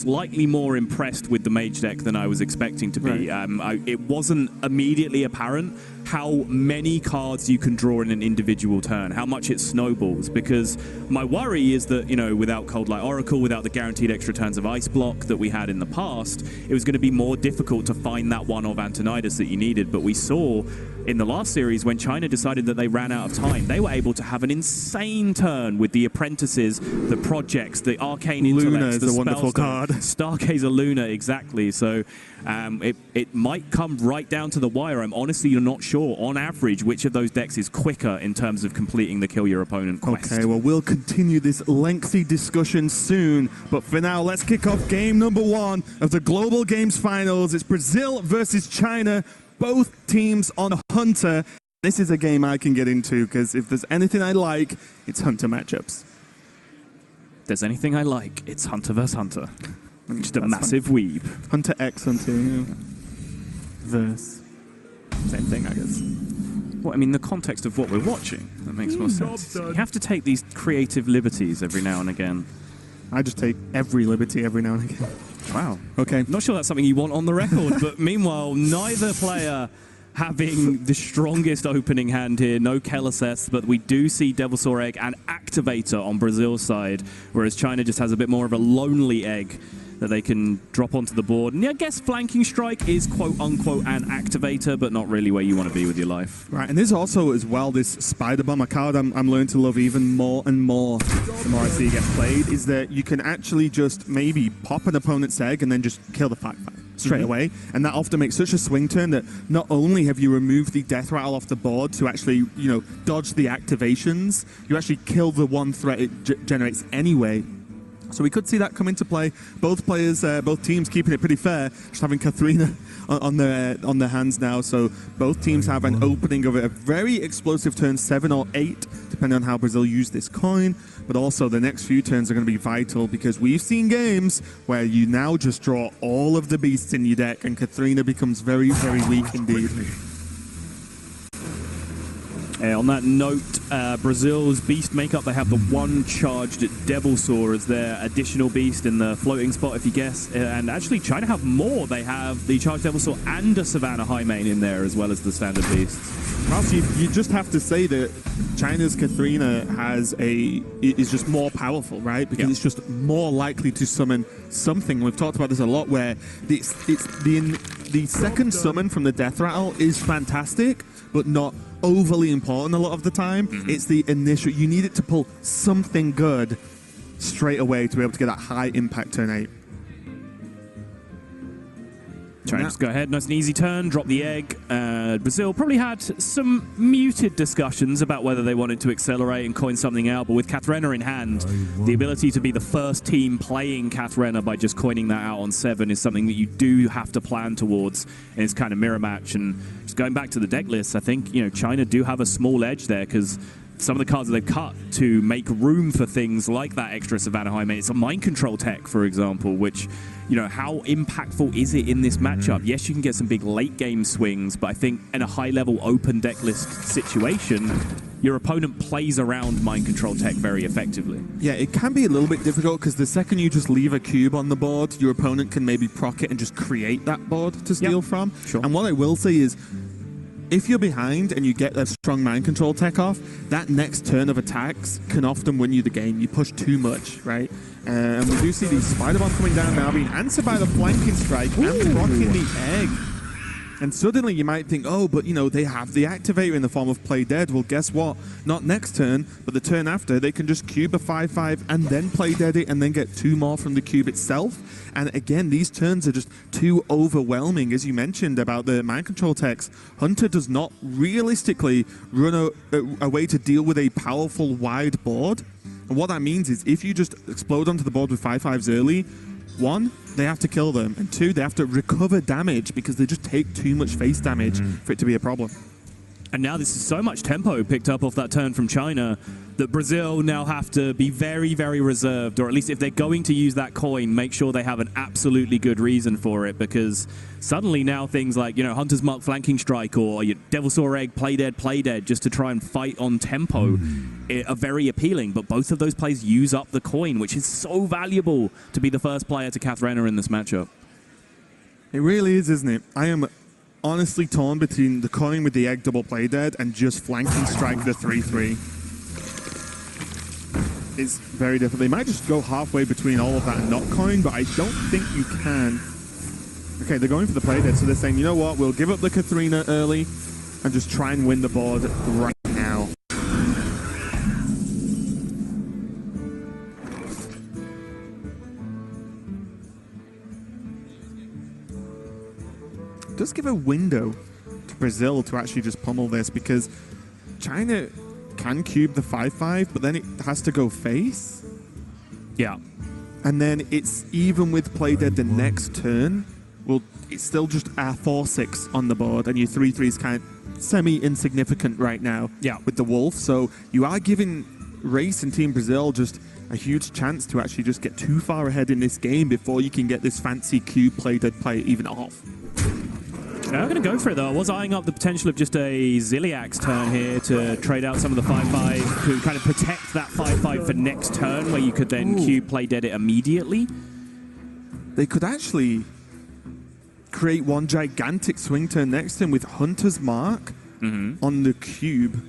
slightly more impressed with the mage deck than I was expecting to be. Right. It wasn't immediately apparent how many cards you can draw in an individual turn, how much it snowballs, because my worry is that, you know, without Cold Light Oracle, without the guaranteed extra turns of Ice Block that we had in the past, it was going to be more difficult to find that one of Antonidas that you needed. But we saw in the last series, when China decided that they ran out of time, they were able to have an insane turn with the apprentices, the projects, the arcane intellects, Luna is a wonderful card. Stargazer Luna, exactly. So it might come right down to the wire. I'm honestly not sure, on average, which of those decks is quicker in terms of completing the kill your opponent quest. Okay, well, we'll continue this lengthy discussion soon. But for now, let's kick off game number 1 of the Global Games Finals. It's Brazil versus China. Both teams on Hunter. This is a game I can get into, because if there's anything I like, it's Hunter matchups. If there's anything I like, it's Hunter vs. Hunter. I'm just a massive weeb. Hunter X Hunter, yeah. Verse. Same thing, I guess. Well, I mean, the context of what we're watching, that makes more sense. You have to take these creative liberties every now and again. I just take every liberty every now and again. Wow. Okay. Not sure that's something you want on the record, but meanwhile, neither player having the strongest opening hand here. No Keleseth, but we do see Devilsaur Egg and Activator on Brazil's side, whereas China just has a bit more of a lonely egg that they can drop onto the board. And I guess Flanking Strike is quote-unquote an Activator, but not really where you want to be with your life. Right, and there's also as well this Spider Bomb, a card I'm learning to love even more and more the more I see it get played, is that you can actually just maybe pop an opponent's egg and then just kill the 5/5 straight away. And that often makes such a swing turn that not only have you removed the Death Rattle off the board to actually, you know, dodge the activations, you actually kill the one threat it generates anyway. So we could see that come into play. Both players, both teams keeping it pretty fair, just having Katharina on their hands now. So both teams have an opening of a very explosive turn 7 or 8, depending on how Brazil use this coin. But also the next few turns are going to be vital, because we've seen games where you now just draw all of the beasts in your deck, and Katharina becomes very, very weak indeed. On that note, Brazil's beast makeup, they have the 1 charged Devilsaur as their additional beast in the floating spot, if you guess. And actually, China have more. They have the charged Devilsaur and a Savannah Highmane in there, as well as the standard beasts. Well, you just have to say that China's Katharina is just more powerful, right? Because it's just more likely to summon something. We've talked about this a lot, where the second summon from the Death Rattle is fantastic, but not overly important a lot of the time. It's the initial, you need it to pull something good straight away to be able to get that high impact turn 8. China just go ahead, nice and easy turn, drop the egg. Brazil probably had some muted discussions about whether they wanted to accelerate and coin something out, but with Katharina in hand, the ability to be the first team playing Katharina by just coining that out on 7 is something that you do have to plan towards in this kind of mirror match. And just going back to the deck list, I think, you know, China do have a small edge there, because some of the cards that they've cut to make room for things like that extra Savannah Highmane. It's a mind control tech, for example, which, you know, how impactful is it in this matchup? Yes, you can get some big late game swings, but I think in a high level open deck list situation, your opponent plays around mind control tech very effectively. Yeah, it can be a little bit difficult, because the second you just leave a cube on the board, your opponent can maybe proc it and just create that board to steal from. Sure. And what I will say is, if you're behind and you get a strong mind control tech off, that next turn of attacks can often win you the game. You push too much, right? And we do see the Spider Bomb coming down now, being answered by the Flanking Strike and rocking the egg. And suddenly you might think, oh, but, you know, they have the activator in the form of Play Dead. Well, guess what? Not next turn, but the turn after, they can just cube a 5/5 and then Play Dead it and then get 2 more from the cube itself. And again, these turns are just too overwhelming. As you mentioned about the mind control techs, Hunter does not realistically run a way to deal with a powerful wide board. And what that means is, if you just explode onto the board with 5/5s early, 1, they have to kill them, and 2, they have to recover damage, because they just take too much face damage for it to be a problem. And now this is so much tempo picked up off that turn from China. that Brazil now have to be very, very reserved, or at least if they're going to use that coin, make sure they have an absolutely good reason for it, because suddenly now things like, you know, Hunter's Mark flanking strike or Devil Saw Egg, play dead, just to try and fight on tempo are very appealing, but both of those plays use up the coin, which is so valuable to be the first player to Kathrena in this matchup. It really is, isn't it? I am honestly torn between the coin with the egg double play dead and just flanking strike the 3-3. It's very different. They might just go halfway between all of that and not coin, but I don't think you can. Okay, they're going for the play dead, so they're saying, you know what, we'll give up the Kathrena early and just try and win the board right now. It does give a window to Brazil to actually just pummel this, because China can cube the 5-5, but then it has to go face. Yeah. And then it's even with play dead the next turn. Well, it's still just a 4-6 on the board, and your 3-3 is kind of semi-insignificant right now with the Wolf. So you are giving Race and Team Brazil just a huge chance to actually just get too far ahead in this game before you can get this fancy cube play dead play even off. I'm going to go for it, though. I was eyeing up the potential of just a Ziliak's turn here to trade out some of the 5-5 to kind of protect that 5-5 for next turn, where you could then cube play dead it immediately. They could actually create one gigantic swing turn next turn with Hunter's Mark on the cube.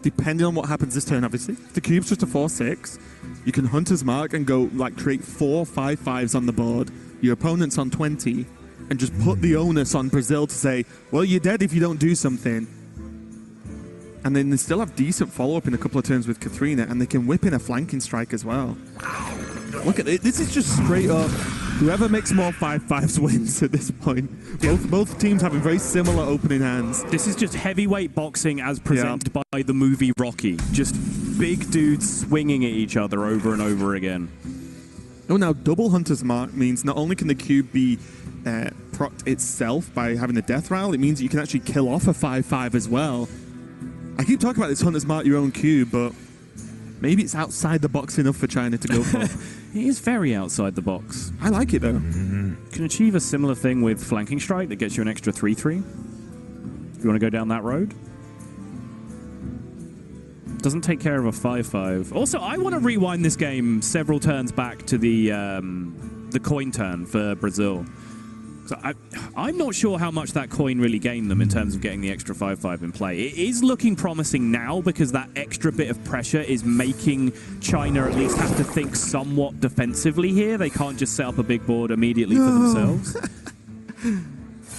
Depending on what happens this turn, obviously. If the cube's just a 4-6, you can Hunter's Mark and go, like, create 4 5-5s on the board. Your opponent's on 20. And just put the onus on Brazil to say, well, you're dead if you don't do something. And then they still have decent follow-up in a couple of turns with Kathrena, and they can whip in a flanking strike as well. Look at it. This is just straight up. Whoever makes more 5-5s wins at this point. Both teams having very similar opening hands. This is just heavyweight boxing as presented by the movie Rocky. Just big dudes swinging at each other over and over again. Oh, now double Hunter's Mark means not only can the cube be procced itself by having a death rattle, it means that you can actually kill off a 5-5 as well. I keep talking about this Hunter's Mark your own cube, but maybe it's outside the box enough for China to go for. It is very outside the box. I like it, though. You can achieve a similar thing with flanking strike that gets you an extra 3-3. If you want to go down that road. Doesn't take care of a 5-5. Also, I want to rewind this game several turns back to the coin turn for Brazil. So I'm not sure how much that coin really gained them in terms of getting the extra 5-5 in play. It is looking promising now because that extra bit of pressure is making China at least have to think somewhat defensively here. They can't just set up a big board immediately for themselves.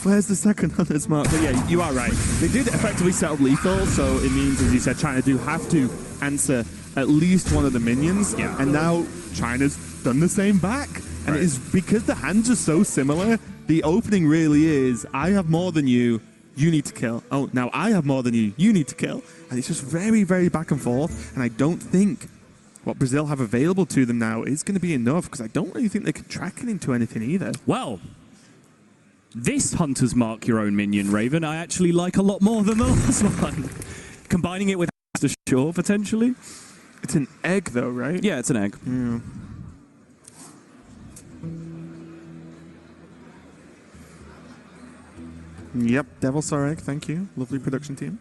Where's the second Hunter's Mark? But yeah, you are right. They did effectively set up lethal, so it means, as you said, China do have to answer at least one of the minions. Yeah. And now China's done the same back. And it is because the hands are so similar. The opening really is, I have more than you, you need to kill. Oh, now I have more than you, you need to kill. And it's just very, very back and forth. And I don't think what Brazil have available to them now is going to be enough, because I don't really think they can track it into anything either. Well, this Hunter's Mark your own minion, Raven, I actually like a lot more than the last one. Combining it with the shore, potentially. It's an egg, though, right? Yeah, it's an egg. Yeah. Yep, Devil Saw Egg, thank you. Lovely production team.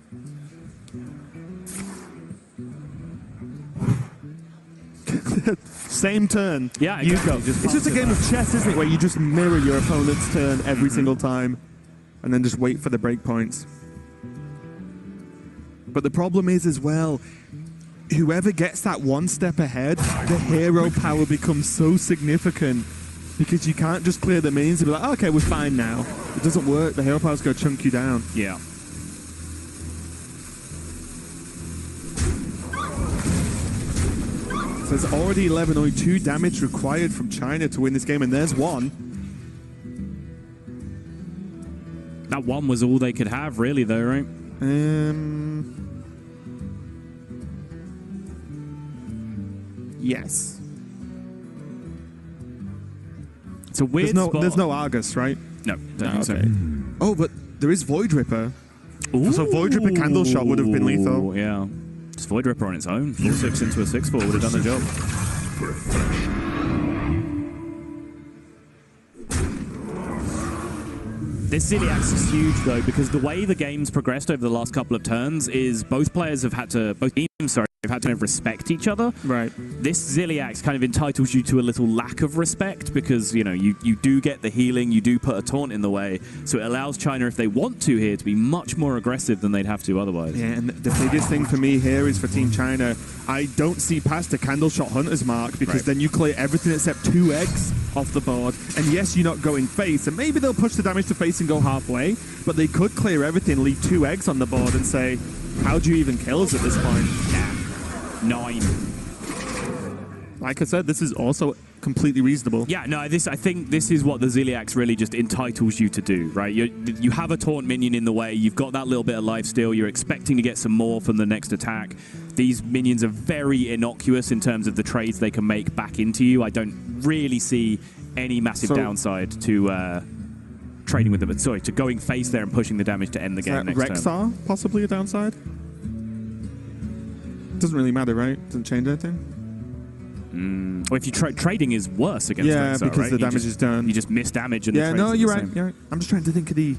Same turn. Yeah, you go. It's just a game of chess, isn't it, where you just mirror your opponent's turn every single time and then just wait for the breakpoints. But the problem is as well, whoever gets that one step ahead, the hero power becomes so significant. Because you can't just clear the minions and be like, oh, okay, we're fine now. It doesn't work. The hero power's going to chunk you down. Yeah. So there's already 11, only 2 damage required from China to win this game, and there's 1. That 1 was all they could have, really, though, right? Yes. It's a weird spot. There's no Argus, right? No, don't think so. Oh, but there is Void Ripper. Ooh. So Void Ripper Candle Shot would have been lethal. Yeah. just Void Ripper on its own. 4-6 into a 6-4 would have done the job. This Ziliax is huge, though, because the way the game's progressed over the last couple of turns is both teams have had to kind of respect each other. Right. This Ziliax kind of entitles you to a little lack of respect because, you know, you do get the healing, you do put a taunt in the way, so it allows China, if they want to here, to be much more aggressive than they'd have to otherwise. Yeah, and the biggest thing for me here is for Team China, I don't see past the candle shot hunter's mark because then you clear everything except 2 eggs off the board. And yes, you're not going face, and maybe they'll push the damage to face and go halfway, but they could clear everything, leave 2 eggs on the board and say, how do you even kill us at this point? Yeah. 9. Like I said, this is also completely reasonable. Yeah, no, I think this is what the Ziliax really just entitles you to do, right? You have a taunt minion in the way, you've got that little bit of life still, you're expecting to get some more from the next attack. These minions are very innocuous in terms of the trades they can make back into you. I don't really see any massive downside to trading with them. Sorry, to going face there and pushing the damage to end the game next turn. Rexar, possibly a downside? Doesn't really matter, right? Doesn't change anything. Well, if you trading is worse against Rexar, because right? the damage is done. You just miss damage. And yeah, the no, you're right. same. You're right. I'm just trying to think of the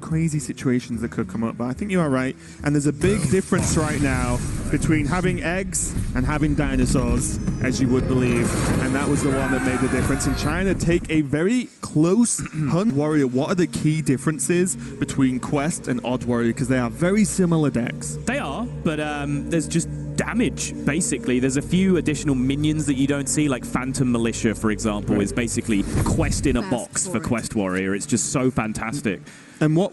crazy situations that could come up, but I think you are right. And there's a big difference right now between having eggs and having dinosaurs, as you would believe. And that was the one that made the difference. In China, take a very close hunt warrior. What are the key differences between Quest and Odd Warrior? Because they are very similar decks. They are, but there's just damage, basically. There's a few additional minions that you don't see, like Phantom Militia, for example, is basically Quest in a box for Quest Warrior. It's just so fantastic. And what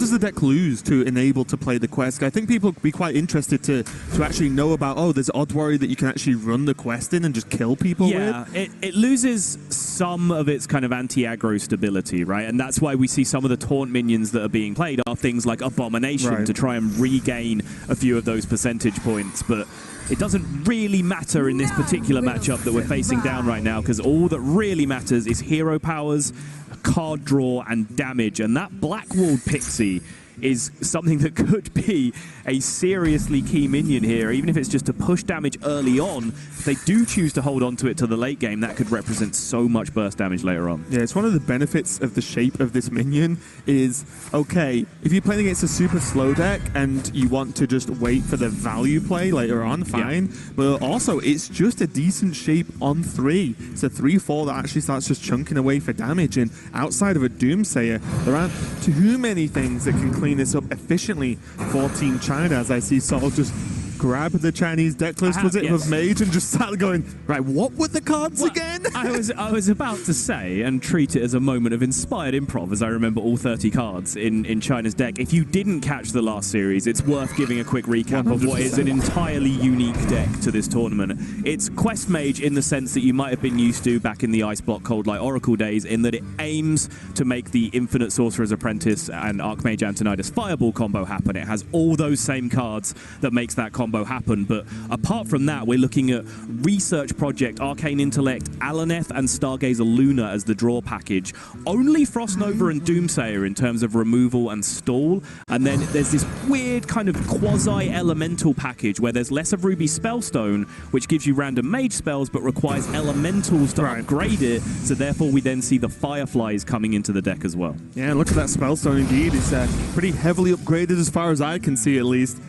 does the deck lose to enable to play the quest? I think people would be quite interested to actually know about, oh, there's Odd Warrior that you can actually run the quest in and just kill people with. Yeah, it loses some of its kind of anti-aggro stability, right? And that's why we see some of the taunt minions that are being played are things like Abomination to try and regain a few of those percentage points. But it doesn't really matter in this particular matchup that we're facing down right now, because all that really matters is hero powers, card draw, and damage. And that Blackwalled Pixie is something that could be a seriously key minion here, even if it's just to push damage early on. If they do choose to hold on to it to the late game, that could represent so much burst damage later on. Yeah, it's one of the benefits of the shape of this minion is, okay, if you're playing against a super slow deck and you want to just wait for the value play later on, fine. Yeah. But also, it's just a decent shape on 3. It's a 3-4 that actually starts just chunking away for damage. And outside of a Doomsayer, there aren't too many things that can clean this up efficiently for Team China, as I see Sol just grab the Chinese deck list, was it, of Mage, and just started going, right, what were the cards again? I was about to say, and treat it as a moment of inspired improv, as I remember all 30 cards in China's deck. If you didn't catch the last series, it's worth giving a quick recap 100%. Of what is an entirely unique deck to this tournament. It's Quest Mage in the sense that you might have been used to back in the Ice Block Cold Light Oracle days, in that it aims to make the Infinite Sorcerer's Apprentice and Archmage Antonidas Fireball combo happen. It has all those same cards that makes that combo happen, but apart from that, we're looking at Research Project, Arcane Intellect, Alaneth, and Stargazer Luna as the draw package. Only Frost Nova and Doomsayer in terms of removal and stall, and then there's this weird kind of quasi-elemental package where there's less of Ruby Spellstone, which gives you random mage spells but requires elementals to upgrade it, so therefore we then see the Fireflies coming into the deck as well. Yeah, look at that Spellstone indeed. It's pretty heavily upgraded as far as I can see, at least.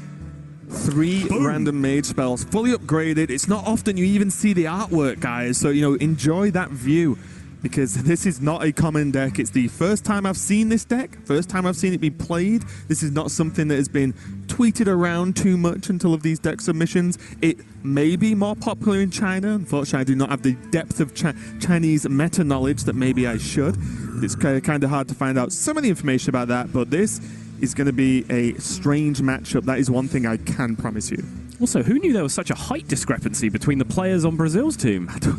3 random mage spells, fully upgraded. It's not often you even see the artwork, guys, so, you know, enjoy that view, because this is not a common deck. It's the first time I've seen this deck, first time I've seen it be played. This is not something that has been tweeted around too much until of these deck submissions. It may be more popular in China. Unfortunately, I do not have the depth of Chinese meta knowledge that maybe I should. It's kind of hard to find out some of the information about that, but this is going to be a strange matchup. That is one thing I can promise you. Also, who knew there was such a height discrepancy between the players on Brazil's team? Yeah,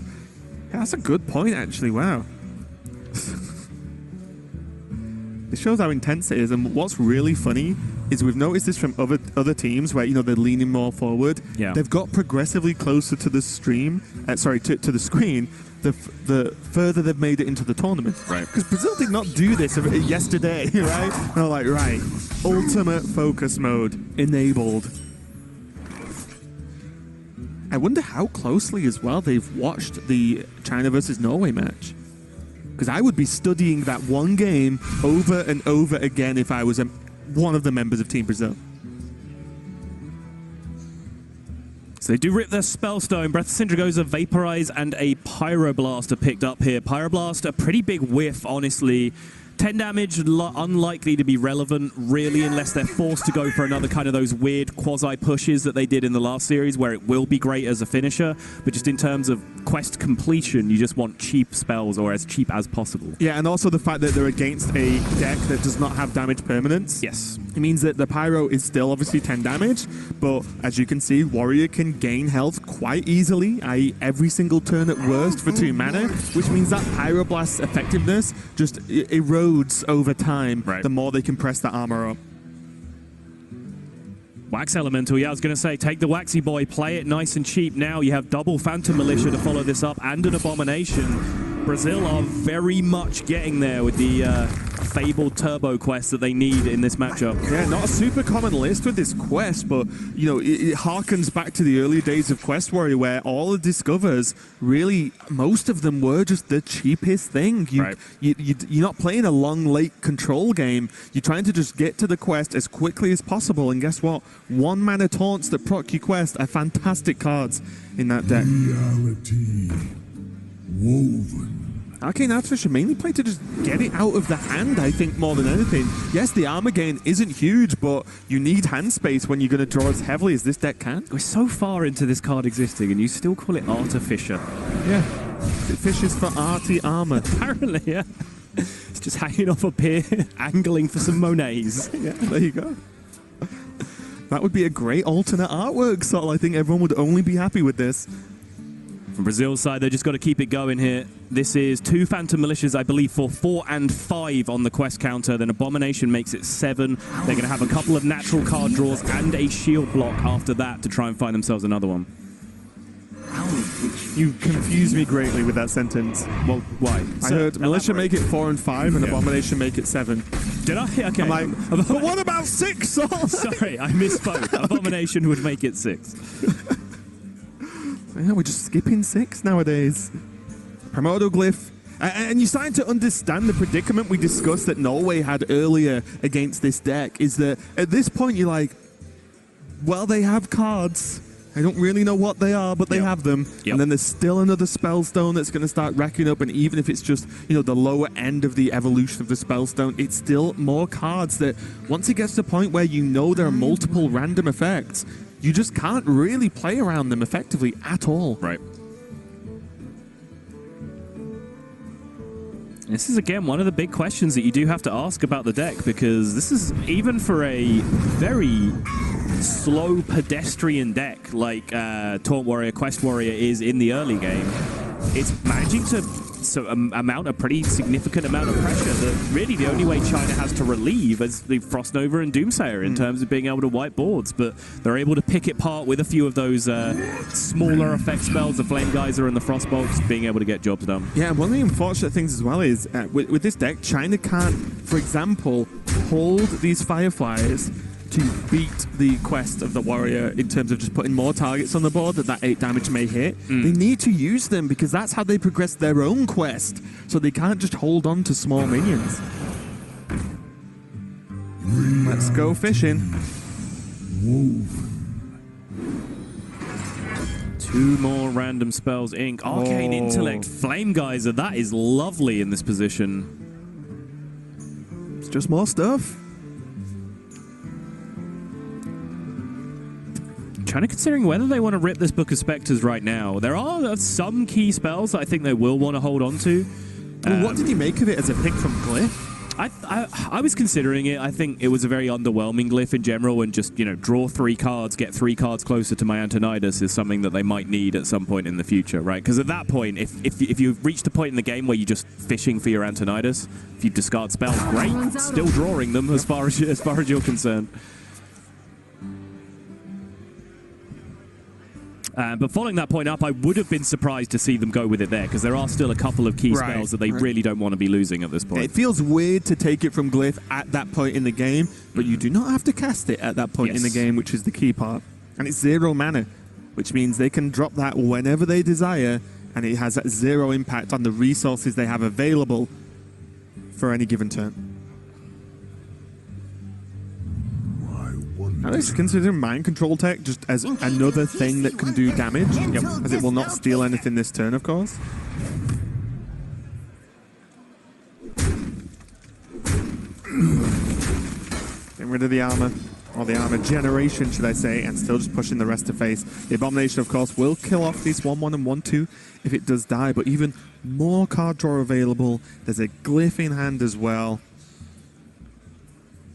that's a good point, actually. Wow. It shows how intense it is. And what's really funny is we've noticed this from other teams where, you know, they're leaning more forward. Yeah. They've got progressively closer to the stream. To the screen. The further they've made it into the tournament. Right. Because Brazil did not do this yesterday, right? And they're like, right, ultimate focus mode enabled. I wonder how closely as well they've watched the China versus Norway match. Because I would be studying that one game over and over again if I was one of the members of Team Brazil. So they do rip their Spellstone. Breath of Syndra goes a Vaporize and a Pyroblast are picked up here. Pyroblast, a pretty big whiff, honestly. 10 damage, unlikely to be relevant, really, unless they're forced to go for another kind of those weird quasi-pushes that they did in the last series, where it will be great as a finisher, but just in terms of quest completion, you just want cheap spells, or as cheap as possible. Yeah, and also the fact that they're against a deck that does not have damage permanence. Yes. It means that the Pyro is still obviously 10 damage, but as you can see, Warrior can gain health quite easily, i.e. every single turn at worst for 2 mana, which means that Pyroblast's effectiveness just erodes over time, the more they can press that armor up. Wax Elemental, yeah, I was going to say, take the Waxy Boy, play it nice and cheap now. You have double Phantom Militia to follow this up, and an Abomination. Brazil are very much getting there with the fabled turbo quest that they need in this matchup. Yeah, not a super common list with this quest, but, you know, it harkens back to the early days of Quest Warrior, where all the discovers, really, most of them were just the cheapest thing. You're not playing a long, late control game. You're trying to just get to the quest as quickly as possible, and guess what? 1 mana taunts that proc your quest are fantastic cards in that deck. Reality woven. Arcane Artificer mainly played to just get it out of the hand, I think, more than anything. Yes, the armor gain isn't huge, but you need hand space when you're going to draw as heavily as this deck can. We're so far into this card existing, and you still call it Artificer. Yeah. It fishes for arty armor. Apparently, yeah. It's just hanging off a pier, angling for some Monets. Yeah, there you go. That would be a great alternate artwork, so I think everyone would only be happy with this. From Brazil's side, they've just got to keep it going here. This is 2 Phantom Militias, I believe, for 4 and 5 on the quest counter. Then Abomination makes it 7. They're going to have a couple of natural card draws and a shield block after that to try and find themselves another one. You confuse me greatly with that sentence. Well, why? I heard Militia make it 4 and 5 and Abomination make it 7. Did I? Okay. I'm like, but what about 6? Sorry, I misspoke. Abomination would make it 6. Yeah, we're just skipping 6 nowadays. Primordial Glyph. And you're starting to understand the predicament we discussed that Norway had earlier against this deck, is that at this point you're like, well, they have cards. I don't really know what they are, but they have them. And then there's still another Spellstone that's going to start racking up, and even if it's just, you know, the lower end of the evolution of the Spellstone, it's still more cards that once it gets to the point where you know there are multiple random effects, you just can't really play around them effectively at all. Right. This is, again, one of the big questions that you do have to ask about the deck, because this is, even for a very slow pedestrian deck like Taunt Warrior, Quest Warrior is in the early game, it's managing to amount a pretty significant amount of pressure that really the only way China has to relieve is the Frost Nova and Doomsayer in terms of being able to wipe boards, but they're able to pick it apart with a few of those smaller effect spells, the Flame Geyser and the Frostbolts, being able to get jobs done. Yeah, one of the unfortunate things as well is with this deck, China can't, for example, hold these Fireflies to beat the quest of the Warrior in terms of just putting more targets on the board that 8 damage may hit. They need to use them because that's how they progress their own quest. So they can't just hold on to small minions. Let's go fishing. Two more random spells, Ink. Arcane Intellect, Flame Geyser. That is lovely in this position. It's just more stuff. China considering whether they want to rip this Book of Spectres right now. There are some key spells that I think they will want to hold on to. Well, what did you make of it as a pick from Glyph? I was considering it. I think it was a very underwhelming Glyph in general, and just, you know, draw 3 cards, get 3 cards closer to my Antonidas is something that they might need at some point in the future, right? Because at that point, if you've reached a point in the game where you're just fishing for your Antonidas, if you discard spells, great, still drawing them as far as you're concerned. But following that point up, I would have been surprised to see them go with it there, because there are still a couple of key spells that they really don't want to be losing at this point. It feels weird to take it from Glyph at that point in the game, but you do not have to cast it at that point in the game, which is the key part. And it's 0 mana. which means they can drop that whenever they desire, and it has zero impact on the resources they have available for any given turn. Now let's consider mind control tech just as another thing that can do damage, as it will not steal anything this turn, of course. Getting rid of the armor, or the armor generation, should I say, and still just pushing the rest to face. The Abomination, of course, will kill off these 1-1 and 1-2 if it does die, but even more card draw available. There's a glyph in hand as well.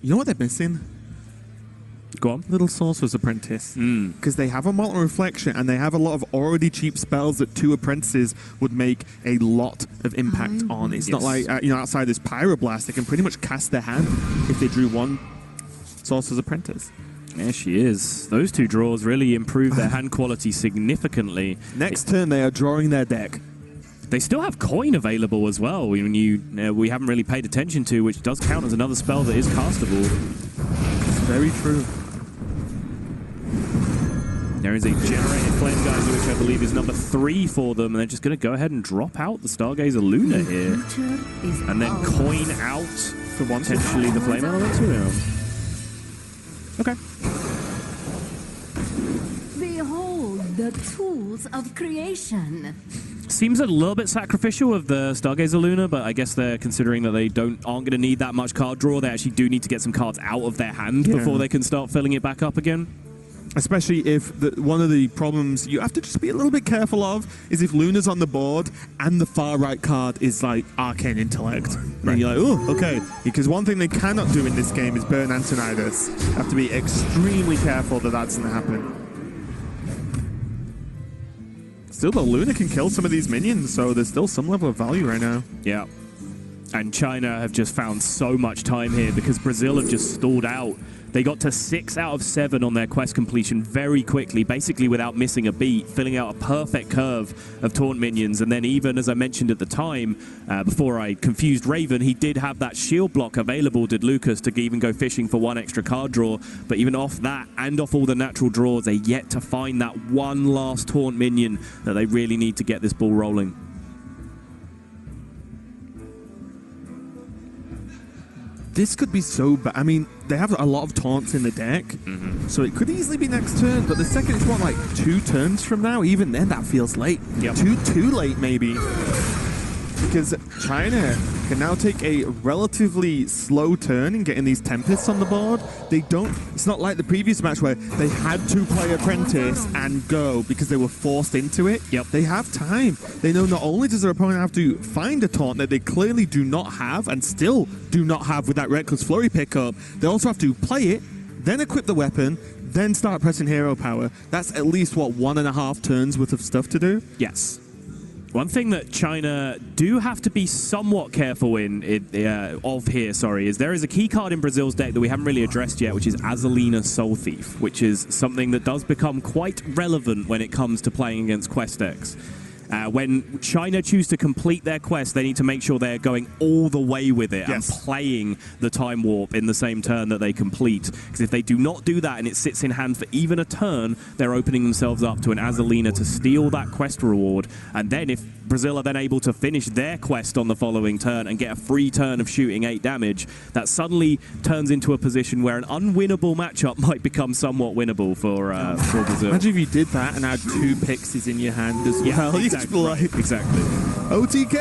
You know what they're missing? Go on. Little Sorcerer's Apprentice. Because they have a Molten Reflection, and they have a lot of already cheap spells that 2 apprentices would make a lot of impact on. It's not like, outside this Pyroblast, they can pretty much cast their hand if they drew 1 Sorcerer's Apprentice. There she is. Those 2 draws really improve their hand quality significantly. Next turn, they are drawing their deck. They still have coin available as well, we haven't really paid attention to, which does count as another spell that is castable. It's very true. There is a generated Flame Geyser, which I believe is number 3 for them, and they're just going to go ahead and drop out the Stargazer Luna here. And then coin out for potentially the Flame Elemental. Okay. Behold the tools of creation. Seems a little bit sacrificial of the Stargazer Luna, but I guess they're considering that they aren't going to need that much card draw. They actually do need to get some cards out of their hand before they can start filling it back up again. Especially if one of the problems you have to just be a little bit careful of is if Luna's on the board and the far right card is like Arcane Intellect. Right. And you're like, oh, okay. Because one thing they cannot do in this game is burn Antonidas. Have to be extremely careful that that doesn't happen. Still, though, Luna can kill some of these minions, so there's still some level of value right now. Yeah. And China have just found so much time here because Brazil have just stalled out. They got to 6 out of 7 on their quest completion very quickly, basically without missing a beat, filling out a perfect curve of taunt minions. And then even, as I mentioned at the time, before I confused Raven, he did have that shield block available, did Lucas, to even go fishing for 1 extra card draw. But even off that and off all the natural draws, they yet to find that one last taunt minion that they really need to get this ball rolling. This could be so bad. I mean, they have a lot of taunts in the deck, so it could easily be next turn, but the second it's, what, like 2 turns from now? Even then, that feels late. Yep. Too late, maybe. Because China can now take a relatively slow turn in getting these Tempests on the board. They don't... It's not like the previous match where they had to play Apprentice and go because they were forced into it. Yep. They have time. They know not only does their opponent have to find a taunt that they clearly do not have and still do not have with that Reckless Flurry pickup, they also have to play it, then equip the weapon, then start pressing hero power. That's at least, what, 1.5 turns worth of stuff to do? Yes. One thing that China do have to be somewhat careful is there is a key card in Brazil's deck that we haven't really addressed yet, which is Azalina Soul Thief, which is something that does become quite relevant when it comes to playing against quest decks. When China choose to complete their quest, they need to make sure they're going all the way with it and playing the Time Warp in the same turn that they complete. Because if they do not do that and it sits in hand for even a turn, they're opening themselves up to an Azalina to steal that quest reward. And then if Brazil are then able to finish their quest on the following turn and get a free turn of shooting 8 damage, that suddenly turns into a position where an unwinnable matchup might become somewhat winnable for Brazil. Imagine if you did that and had 2 Pixies in your hand as well. Exactly. OTK!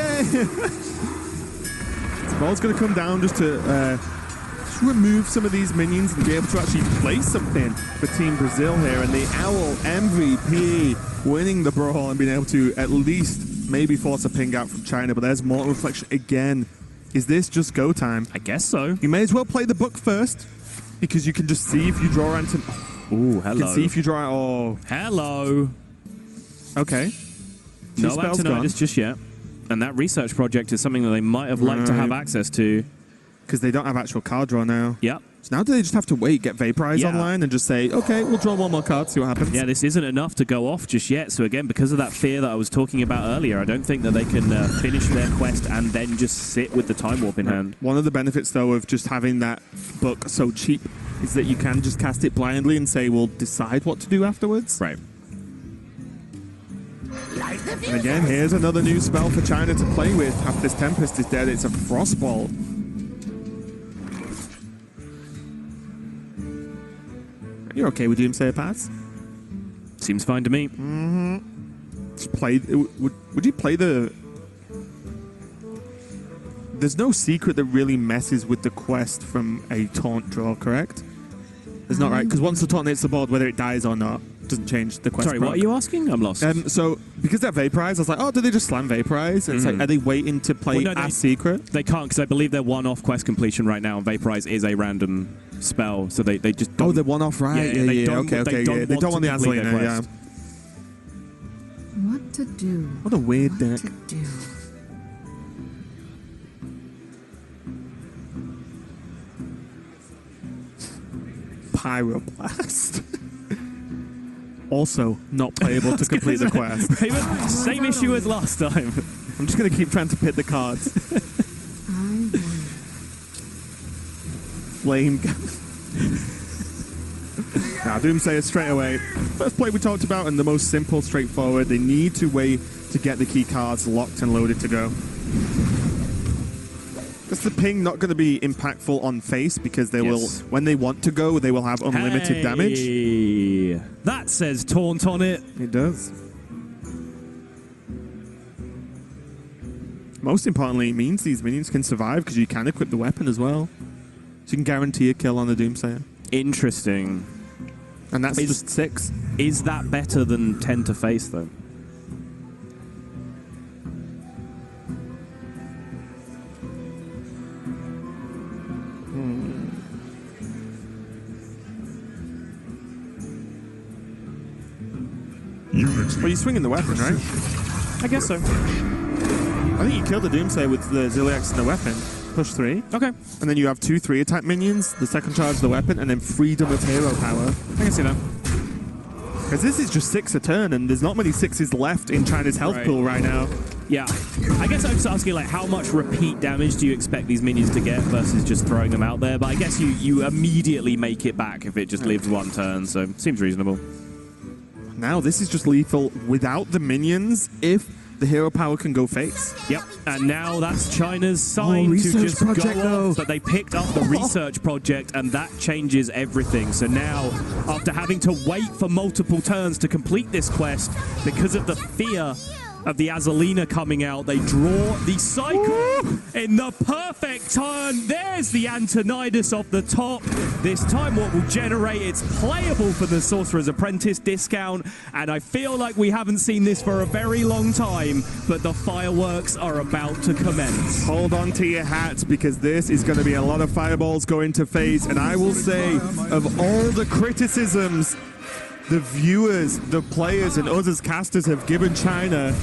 The ball's going to come down just to remove some of these minions and be able to actually play something for Team Brazil here. And the Owl MVP winning the brawl and being able to at least maybe force a ping out from China. But there's Molten Reflection again. Is this just go time? I guess so. You may as well play the book first because you can just see if you draw Anton. Ooh, hello. You can see if you draw. Oh. Hello. Okay. No Antonidas just yet. And that research project is something that they might have liked to have access to. Because they don't have actual card draw now. Yep. So now do they just have to wait, get Vaporize online, and just say, okay, we'll draw 1 more card, see what happens? Yeah, this isn't enough to go off just yet. So again, because of that fear that I was talking about earlier, I don't think that they can finish their quest and then just sit with the Time Warp in hand. One of the benefits, though, of just having that book so cheap is that you can just cast it blindly and say, we'll decide what to do afterwards. Right. And again, here's another new spell for China to play with. After this Tempest is dead, it's a Frostbolt. You're okay with Doomsayer pass? Seems fine to me. Just play. Would you play the? There's no secret that really messes with the quest from a taunt draw, correct? It's not right, because once the taunt hits the board, whether it dies or not, doesn't change the quest. Sorry, what are you asking? I'm lost. So, because they're Vaporize, I was like, oh, do they just slam Vaporize? And it's like, are they waiting to play as secret? They can't, because I believe they're one-off quest completion right now, and Vaporize is a random spell, so they just don't... Oh, they're one-off, right? Yeah. Okay. They don't want the Azalina, yeah. What to do? What a weird deck. What to do? Pyroblast. Also, not playable to complete the quest. Same issue as last time. I'm just going to keep trying to pit the cards. Flame gun. Now, Doomsayer straight away. First play we talked about, and the most simple, straightforward. They need to wait to get the key cards locked and loaded to go. Is the ping not going to be impactful on face because they will, when they want to go, they will have unlimited damage? That says taunt on it. It does. Most importantly, it means these minions can survive because you can equip the weapon as well. So you can guarantee a kill on the Doomsayer. Interesting. And that's just 6. Is that better than 10 to face, though? Well, you're swinging the weapon, right? I guess so. I think you kill the Doomsayer with the Ziliax and the weapon. Push 3. Okay. And then you have 2 3-attack minions, the second charge of the weapon, and then freedom of hero power. I can see that. Because this is just 6 a turn, and there's not many 6s left in China's health pool right now. Yeah. I guess I was asking, like, how much repeat damage do you expect these minions to get versus just throwing them out there? But I guess you immediately make it back if it just lives one turn, so seems reasonable. Now this is just lethal without the minions if the hero power can go face. Yep, and now that's China's sign to just go off, but they picked up the research project, and that changes everything. So now, after having to wait for multiple turns to complete this quest, because of the fear of the Azalina coming out, they draw the cycle in the perfect turn. There's the Antonidas off the top. This time what will generate, it's playable for the Sorcerer's Apprentice discount, and I feel like we haven't seen this for a very long time, but the fireworks are about to commence. Hold on to your hats, because this is going to be a lot of fireballs going to phase, and I will say, of all the criticisms the viewers, the players, and us as casters have given China,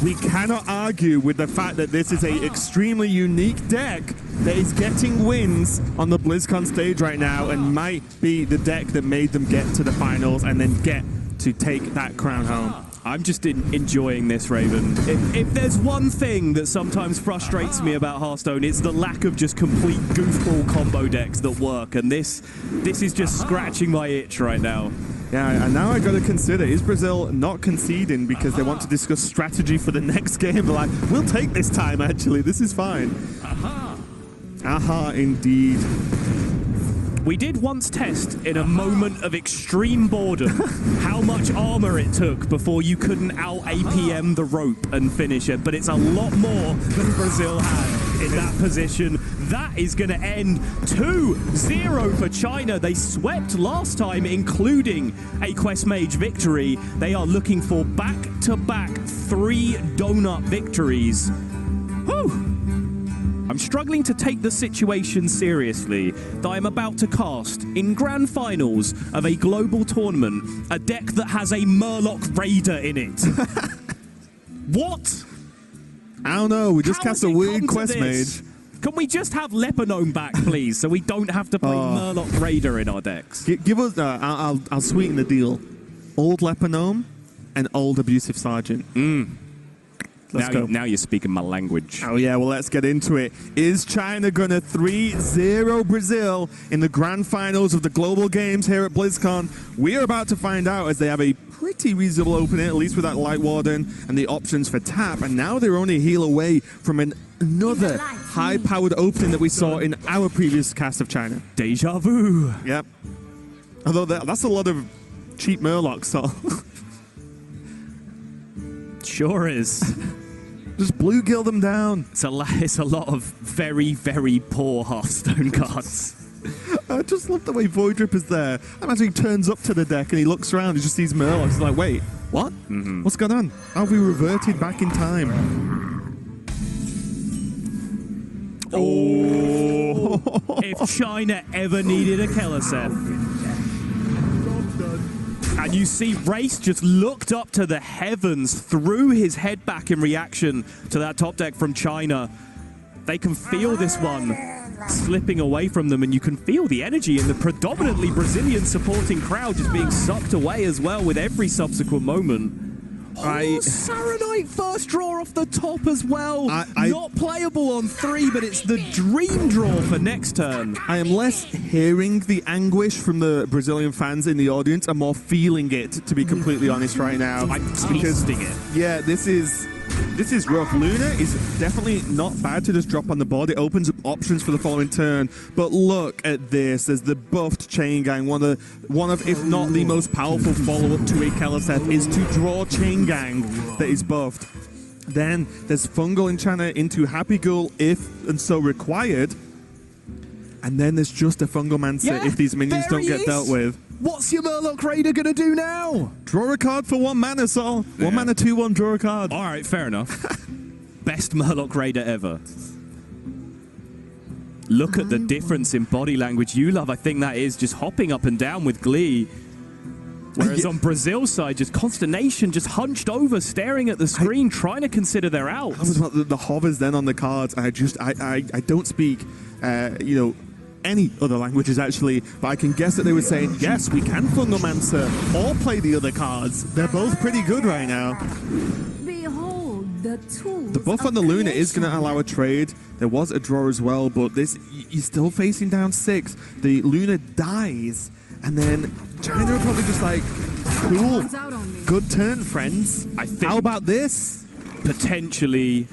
we cannot argue with the fact that this is an extremely unique deck that is getting wins on the BlizzCon stage right now and might be the deck that made them get to the finals and then get to take that crown home. I'm just enjoying this, Raven. If there's one thing that sometimes frustrates me about Hearthstone, it's the lack of just complete goofball combo decks that work, and this is just scratching my itch right now. Yeah, and now I got to consider, is Brazil not conceding because they want to discuss strategy for the next game? They're like, we'll take this time, actually. This is fine. Aha, indeed. We did once test, in a moment of extreme boredom, how much armor it took before you couldn't out-APM the rope and finish it, but it's a lot more than Brazil had in that position. That is going to end 2-0 for China. They swept last time, including a Quest Mage victory. They are looking for back-to-back 3 donut victories. Whew! I'm struggling to take the situation seriously that I'm about to cast in grand finals of a global tournament a deck that has a Murloc Raider in it. What? I don't know. We just cast a weird Quest Mage. Can we just have Lepanome back, please, so we don't have to play Murloc Raider in our decks? Give us. I'll sweeten the deal. Old Lepanome and old Abusive Sergeant. Let's go. Now you're speaking my language. Oh, yeah, well, let's get into it. Is China going to 3-0 Brazil in the grand finals of the global games here at BlizzCon? We are about to find out, as they have a pretty reasonable opening, at least with that Light Warden and the options for tap, and now they're only a heal away from another high-powered opening that we saw in our previous cast of China. Deja vu. Yep. Although that's a lot of cheap Murlocs, so... Sure is. Just bluegill them down. It's a lot of very, very poor Hearthstone cards. I just love the way Voidrip is there. I imagine he turns up to the deck and he looks around, he just sees Murlocs. He's like, wait, what? What's going on? How have we reverted back in time? Oh! If China ever needed a Keleseth. And you see Race just looked up to the heavens, threw his head back in reaction to that top deck from China. They can feel this one slipping away from them, and you can feel the energy in the predominantly Brazilian supporting crowd just being sucked away as well with every subsequent moment. Saronite first draw off the top as well. Not playable on 3, but it's the dream draw for next turn. I am less hearing the anguish from the Brazilian fans in the audience and more feeling it, to be completely honest right now. I'm tasting it. Yeah, this is rough. Luna is definitely not bad to just drop on the board. It opens up options for the following turn. But look at this. There's the buffed Chain Gang. One of, if not the most powerful follow-up to a Keleseth is to draw Chain Gang that is buffed. Then there's Fungal Enchanter into Happy Ghoul if and so required. And then there's just a Fungal Mancer if these minions don't get dealt with. What's your Murloc Raider gonna do now? Draw a card for 1 mana, Sol. 1 mana, 2/1, draw a card. All right, fair enough. Best Murloc Raider ever. Look at the difference in body language you love. I think that is just hopping up and down with glee. Whereas on Brazil's side, just consternation, just hunched over, staring at the screen, trying to consider their out. That was what the hovers then on the cards. I don't speak, any other languages actually, but I can guess that they were saying, yes, we can Fungalmancer or play the other cards. They're both pretty good right now. Behold the tools. The buff on the Luna is going to allow a trade. There was a draw as well, but this, you're still facing down 6. The Luna dies, and then China are probably just like, cool, good turn, friends. I think how about this? Potentially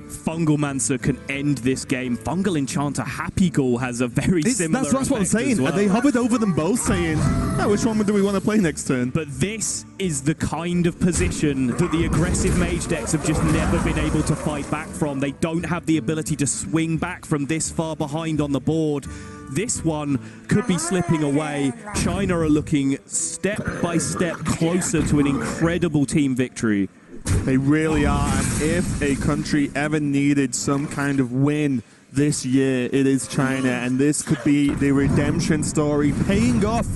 Fungalmancer can end this game. Fungal Enchanter Happy Ghoul has a very similar That's what I'm saying. Well. They hovered over them both saying, oh, which one do we want to play next turn? But this is the kind of position that the aggressive mage decks have just never been able to fight back from. They don't have the ability to swing back from this far behind on the board. This one could be slipping away. China are looking step by step closer to an incredible team victory. They really are, and if a country ever needed some kind of win this year, it is China, and this could be the redemption story paying off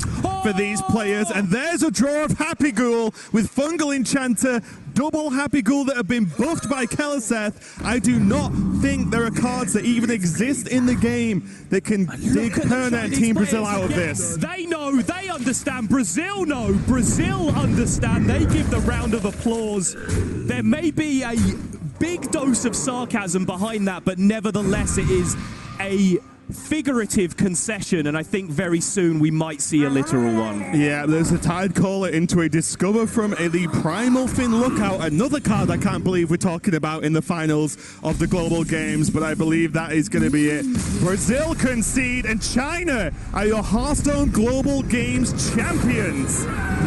for these players. And there's a draw of Happy Ghoul with Fungal Enchanter, double Happy Ghoul that have been buffed by Keleseth. I do not think there are cards that even exist in the game that can dig Perna and Team Brazil out of this. They know, they understand, Brazil know, Brazil understand, they give the round of applause. There may be a big dose of sarcasm behind that, but nevertheless it is a figurative concession, and I think very soon we might see a literal one. Yeah, there's a Tide Caller into a Discover from the Primal Fin Lookout, another card I can't believe we're talking about in the finals of the global games, but I believe that is going to be it. Brazil concede, and China are your Hearthstone Global Games champions.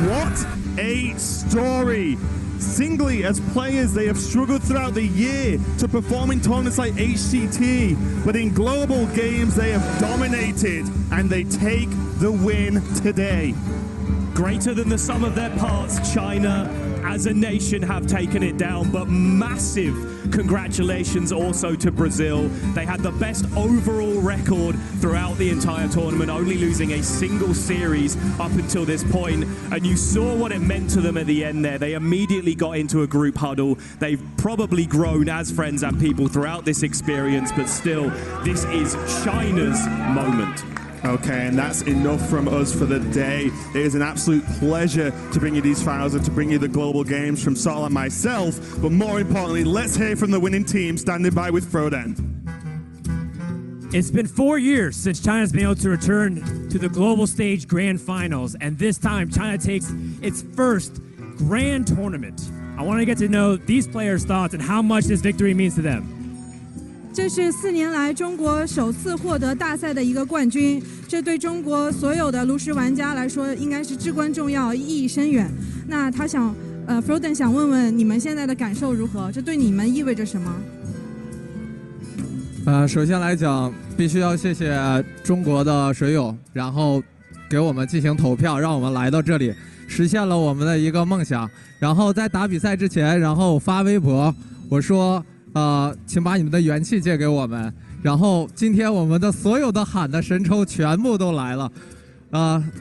What a story! Singly, as players, they have struggled throughout the year to perform in tournaments like HCT, but in global games, they have dominated, and they take the win today. Greater than the sum of their parts, China as a nation have taken it down, but massive congratulations also to Brazil. They had the best overall record throughout the entire tournament, only losing a single series up until this point, and you saw what it meant to them at the end there. They immediately got into a group huddle. They've probably grown as friends and people throughout this experience, but still, this is China's moment. Okay, and that's enough from us for the day. It is an absolute pleasure to bring you these files and to bring you the global games from Sol and myself. But more importantly, let's hear from the winning team standing by with Frodan. It's been 4 years since China's been able to return to the global stage grand finals, and this time China takes its first grand tournament. I want to get to know these players' thoughts and how much this victory means to them. 这是4年来中国首次获得大赛的一个冠军，这对中国所有的炉石玩家来说应该是至关重要，意义深远。那他想，Frodan 想问问你们现在的感受如何？这对你们意味着什么？首先来讲，必须要谢谢中国的水友，然后给我们进行投票，让我们来到这里，实现了我们的一个梦想。然后在打比赛之前，然后发微博，我说。请把你们的元气借给我们。然后今天我们的所有的喊的神抽全部都来了，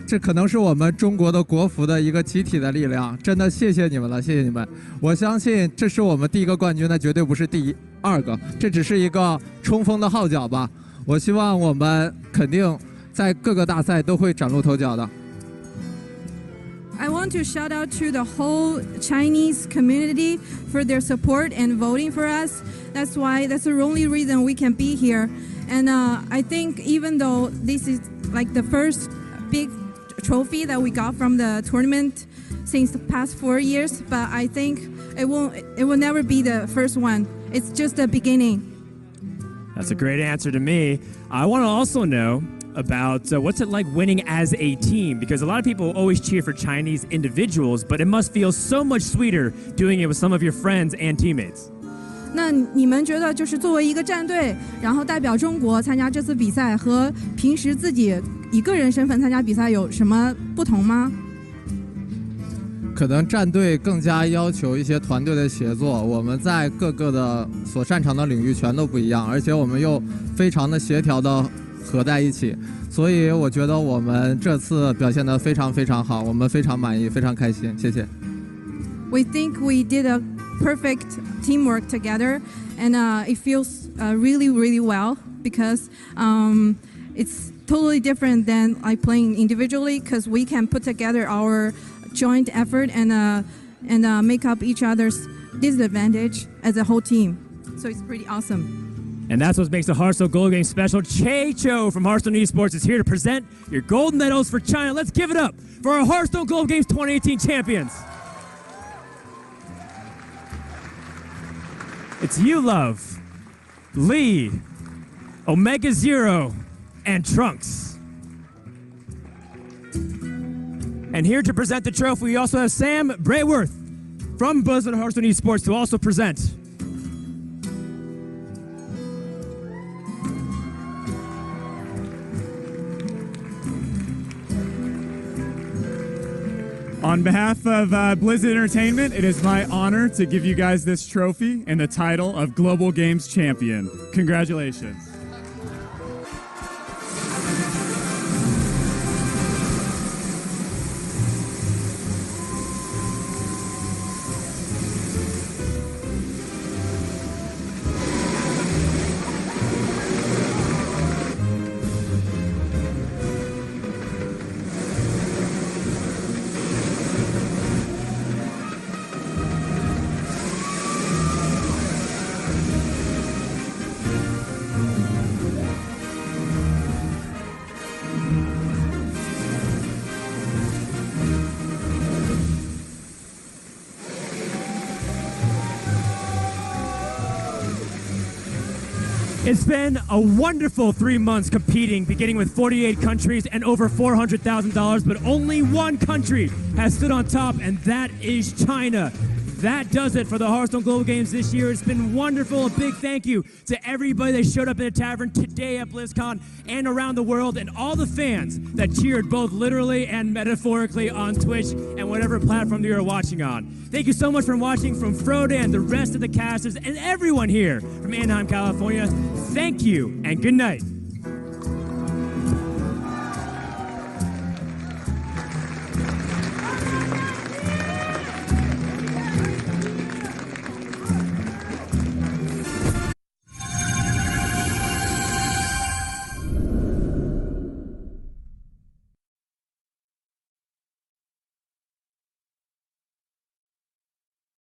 这可能是我们中国的国服的一个集体的力量，真的谢谢你们了，谢谢你们。我相信这是我们第1个冠军，那绝对不是第2个，这只是一个冲锋的号角吧。我希望我们肯定在各个大赛都会崭露头角的。I want to shout out to the whole Chinese community for their support and voting for us. That's the only reason we can be here. And I think even though this is like the first big trophy that we got from the tournament since the past 4 years, but I think it will never be the first one. It's just the beginning. That's a great answer to me. I want to also know about what's it like winning as a team, because a lot of people always cheer for Chinese individuals, but it must feel so much sweeter doing it with some of your friends and teammates. 那你们觉得就是作为一个战队，然后代表中国参加这次比赛，和平时自己以个人身份参加比赛有什么不同吗？可能战队更加要求一些团队的协作，我们在各个的所擅长的领域全都不一样，而且我们又非常的协调的合在一起，所以我觉得我们这次表现得非常非常好，我们非常满意，非常开心，谢谢。We think we did a perfect teamwork together, and it feels really, really well because it's totally different than like playing individually, because we can put together our joint effort and make up each other's disadvantage as a whole team. So it's pretty awesome. And that's what makes the Hearthstone Gold Game special. Che-Cho from Hearthstone Esports is here to present your gold medals for China. Let's give it up for our Hearthstone Gold Games 2018 champions. It's you, Love, Lee, Omega Zero, and Trunks. And here to present the trophy, we also have Sam Brayworth from Blizzard Hearthstone Esports to also present. On behalf of Blizzard Entertainment, it is my honor to give you guys this trophy and the title of Global Games Champion. Congratulations. It's been a wonderful 3 months competing, beginning with 48 countries and over $400,000, but only one country has stood on top, and that is China. That does it for the Hearthstone Global Games this year. It's been wonderful. A big thank you to everybody that showed up in the tavern today at Blizzcon and around the world, and all the fans that cheered both literally and metaphorically on Twitch and whatever platform that you're watching on. Thank you so much for watching from Frodan, the rest of the casters, and everyone here from Anaheim, California. Thank you, and good night.